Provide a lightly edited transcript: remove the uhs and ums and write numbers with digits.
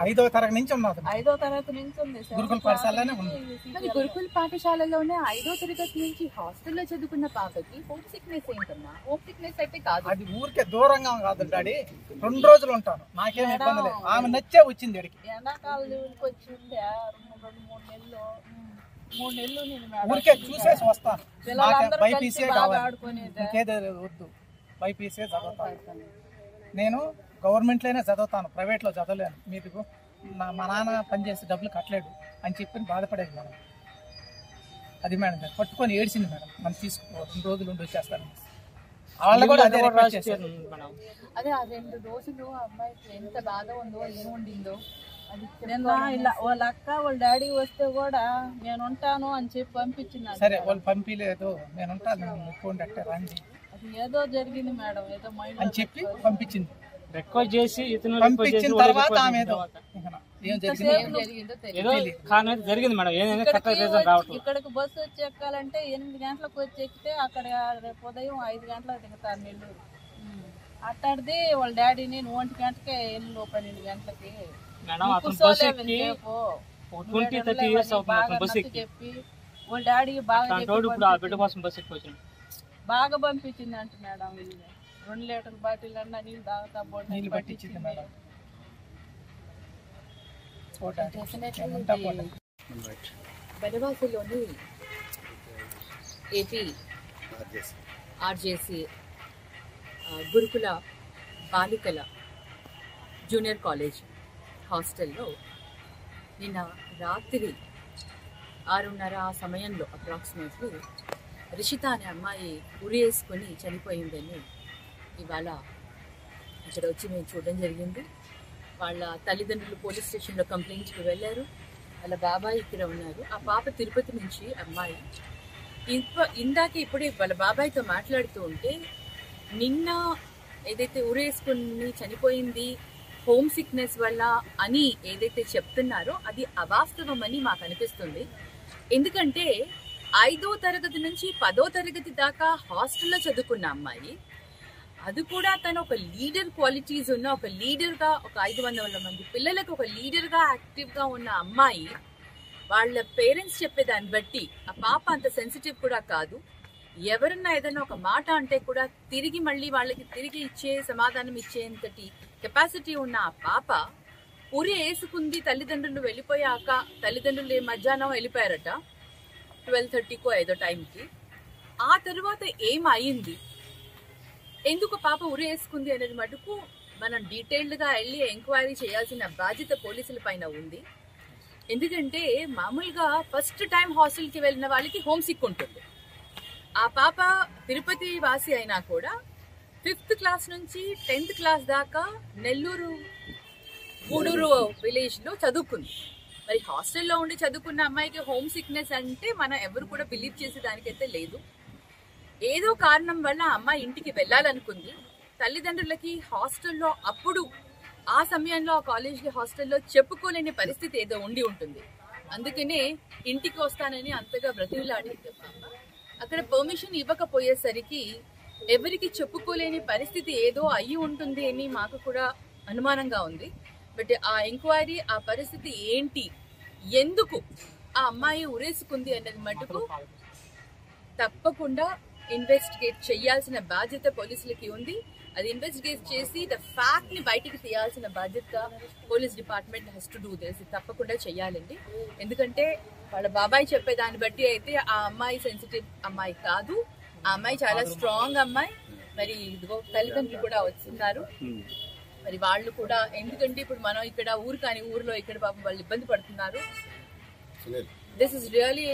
ఐదో తరగతి నుంచి ఉన్నది. గురుకుల పాఠశాలలోనే 5వ తరగతి నుంచి హాస్టల్లో చదువుకున్న పాపకి హోమ్ సిక్నెస్ ఏంటమ్మా? హోమ్ సిక్నెస్ అయితే కాదు, అది ఊరికే దూరంగా కాదు డాడీ. 2 రోజులు ఉంటాను, నాకేం ఇబ్బంది లేదు. ఆమె నచ్చే వచ్చింది ఇక్కడికి. ఎండాకాలం లీవ్కి వచ్చింది 3 నెలలు నేను ఊరికే చూసేసి వస్తాను. బైపీసీ కావాలి, ఇంకేదో వద్దు. బైపీసీ చదువుతాను నేను. గవర్నమెంట్లోనే చదువుతాను, ప్రైవేట్లో చదవలేను. మీకు మా నాన్న పనిచేసి డబ్బులు కట్టలేడు అని చెప్పి బాధపడేది మేడం. అది మేడం పట్టుకొని ఏడ్చింది మేడం. మనం తీసుకో 2 రోజులు ఉండి వచ్చేస్తాను. వాళ్ళు కూడా అదే అదే ఆ 2 రోజులు అమ్మాయికి ఎంత బాధ ఉందో, ఏముండిందో. ఇలా వాళ్ళ అక్క వాళ్ళ డాడీ వస్తే కూడా నేను ఉంటాను అని చెప్పి పంపించింది. సరే వాళ్ళు పంపించలేదు, నేను ఉంటాను, ముక్కోండి అంటే రండి. అది ఏదో జరిగింది మేడం, ఏదో మైండ్ అని చెప్పి పంపించింది. రిక్వెస్ట్ చేసి పంపించిన తర్వాత ఆమె ఏం జరిగింది మేడం. ఇక్కడికి బస్సు వచ్చి ఎక్కాలంటే 8 గంటలకు వచ్చి ఎక్కితే అక్కడ రేపు ఉదయం 5 గంటలకు దిగుతారు నెల్లూరు. అట్టాడిది వాళ్ళ డాడీని 1 గంటకే 12 గంటలకి చెప్పి వాళ్ళ డాడీ బాగా పంపించింది అంట మేడం. 2 లీటర్ల బాటిల్ అన్నా నీళ్ళు తాగుతా నీళ్ళు పట్టించింది మేడం. బెనవాసిలోని ఏపీ ఆర్జేసీ గురుకుల బాలికల జూనియర్ కాలేజ్ హాస్టల్లో నిన్న రాత్రి 6:30 ఆ సమయంలో అప్రాక్సిమేట్లీ రిషిత అనే అమ్మాయి ఉరి వేసుకొని చనిపోయిందని ఇవాళ ఇక్కడ వచ్చి మేము చూడడం జరిగింది. వాళ్ళ తల్లిదండ్రులు పోలీస్ స్టేషన్లో కంప్లైంట్కి వెళ్ళారు. వాళ్ళ బాబాయ్ ఇక్కడ ఉన్నారు. ఆ పాప తిరుపతి నుంచి అమ్మాయి. ఇందాక ఇప్పుడే వాళ్ళ బాబాయ్తో మాట్లాడుతూ ఉంటే నిన్న ఏదైతే ఉరేసుకుని చనిపోయింది హోమ్ సిక్నెస్ వల్ల అని ఏదైతే చెప్తున్నారో అది అవాస్తవం అని మాకు అనిపిస్తుంది. ఎందుకంటే 5వ తరగతి నుంచి 10వ తరగతి దాకా హాస్టల్లో చదువుకున్న అమ్మాయి, అది కూడా తను ఒక లీడర్ క్వాలిటీస్ ఉన్న ఒక లీడర్గా, ఒక 500 మంది పిల్లలకు ఒక లీడర్గా యాక్టివ్గా ఉన్న అమ్మాయి, వాళ్ళ పేరెంట్స్ చెప్పేదాన్ని బట్టి ఆ పాప అంత సెన్సిటివ్ కూడా కాదు. ఎవరన్నా ఏదైనా ఒక మాట అంటే కూడా తిరిగి మళ్ళీ వాళ్ళకి తిరిగి ఇచ్చే సమాధానం ఇచ్చేంతటి కెపాసిటీ ఉన్న ఆ పాప ఉరి వేసుకుంది. తల్లిదండ్రులు వెళ్ళిపోయాక, తల్లిదండ్రులు మధ్యాహ్నం వెళ్ళిపోయారట 12:30కో ఏదో టైంకి. ఆ తర్వాత ఏమైంది, ఎందుకు పాప ఉరి వేసుకుంది అనేది మటుకు మనం డీటెయిల్డ్గా వెళ్ళి ఎంక్వైరీ చేయాల్సిన బాధ్యత పోలీసుల పైన ఉంది. ఎందుకంటే మామూలుగా ఫస్ట్ టైం హాస్టల్కి వెళ్ళిన వాళ్ళకి హోమ్ సిక్ ఉంటుంది. ఆ పాప తిరుపతి వాసి అయినా కూడా 5th క్లాస్ నుంచి 10th క్లాస్ దాకా నెల్లూరు గూడూరు విలేజ్లో చదువుకుంది. మరి హాస్టల్లో ఉండి చదువుకున్న అమ్మాయికి హోమ్ సిక్నెస్ అంటే మనం ఎవరు కూడా బిలీవ్ చేసే దానికైతే లేదు. ఏదో కారణం వల్ల అమ్మాయి ఇంటికి వెళ్ళాలనుకుంది. తల్లిదండ్రులకి హాస్టల్లో అప్పుడు ఆ సమయంలో ఆ కాలేజ్కి హాస్టల్లో చెప్పుకోలేని పరిస్థితి ఏదో ఉండి ఉంటుంది. అందుకనే ఇంటికి వస్తానని అంతగా బ్రతిలాడింది పాప. అక్కడ పర్మిషన్ ఇవ్వకపోయేసరికి ఎవరికి చెప్పుకోలేని పరిస్థితి ఏదో అయ్యి ఉంటుంది అని మాకు కూడా అనుమానంగా ఉంది. బట్ ఆ ఎంక్వైరీ, ఆ పరిస్థితి ఏంటి, ఎందుకు ఆ అమ్మాయి ఉరేసుకుంది అన్నది మటుకు తప్పకుండా ఇన్వెస్టిగేట్ చేయాల్సిన బాధ్యత పోలీసులకి ఉంది. అది ఇన్వెస్టిగేట్ చేసి ద ఫ్యాక్ట్ ని బయటికి తీయాల్సిన బాధ్యత police department has to do this. తప్పకుండా చెయ్యాలండి. ఎందుకంటే వాళ్ళ బాబాయ్ చెప్పేదాన్ని బట్టి అయితే ఆ అమ్మాయి సెన్సిటివ్ అమ్మాయి కాదు. ఆ అమ్మాయి చాలా స్ట్రాంగ్ అమ్మాయి. మరి ఇదిగో తల్లిదండ్రులు కూడా వస్తున్నారు. మరి వాళ్ళు కూడా, ఎందుకంటే ఇప్పుడు మనం ఇక్కడ ఊరు కాని ఊర్లో ఇక్కడ పాపం వాళ్ళు ఇబ్బంది పడుతున్నారు. This is really